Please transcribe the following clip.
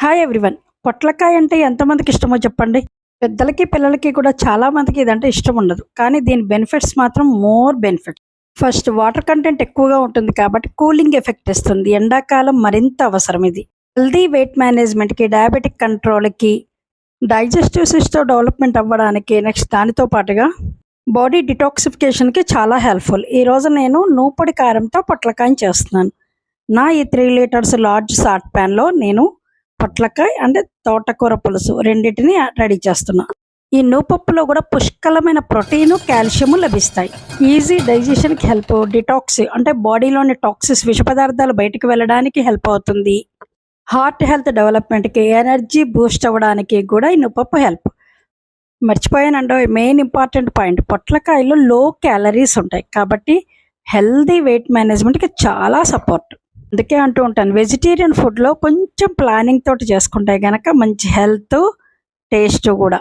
Hi everyone. పొట్లకాయ అంటే ఎంతమందికి ఇష్టమో చెప్పండి. పెద్దలకి పిల్లలకి కూడా చాలా మందికి ఇదంటే ఇష్టం ఉండదు, కానీ దీని బెనిఫిట్స్ మాత్రం more benefit. First, water content ఎక్కువగా ఉంటుంది కాబట్టి కూలింగ్ ఎఫెక్ట్ ఇస్తుంది. ఎండాకాలం మరింత అవసరం ఇది. హెల్దీ వెయిట్ మేనేజ్మెంట్కి, డయాబెటిక్ కంట్రోల్కి, డైజెస్టివ్ సిస్టమ్ డెవలప్మెంట్ అవ్వడానికి, నెక్స్ట్ దానితో పాటుగా బాడీ డిటాక్సిఫికేషన్కి చాలా హెల్ప్ఫుల్. ఈరోజు నేను నూపొడి కారంతో పొట్లకాయని చేస్తున్నాను. నా ఈ 3 లీటర్స్ లార్జ్ సాట్ ప్యాన్లో నేను పొట్లకాయ అంటే తోటకూర పులుసు రెండింటిని రెడీ చేస్తున్నా. ఈ నూపప్పులో కూడా పుష్కలమైన ప్రోటీను, కాల్షియము లభిస్తాయి. ఈజీ డైజెషన్కి హెల్ప్, డిటాక్స్ అంటే బాడీలోని టాక్సిస్ విష పదార్థాలు బయటకు వెళ్ళడానికి హెల్ప్ అవుతుంది. హార్ట్ హెల్త్ డెవలప్మెంట్కి, ఎనర్జీ బూస్ట్ అవ్వడానికి కూడా ఈ నూపప్పు హెల్ప్. మర్చిపోయానండో మెయిన్ ఇంపార్టెంట్ పాయింట్, పొట్లకాయలో లో క్యాలరీస్ ఉంటాయి కాబట్టి హెల్దీ వెయిట్ మేనేజ్మెంట్కి చాలా సపోర్ట్. అందుకే అంటూ ఉంటాను, వెజిటేరియన్ ఫుడ్లో కొంచెం ప్లానింగ్ తోటి చేసుకుంటే కనుక మంచి హెల్త్, టేస్ట్ కూడా.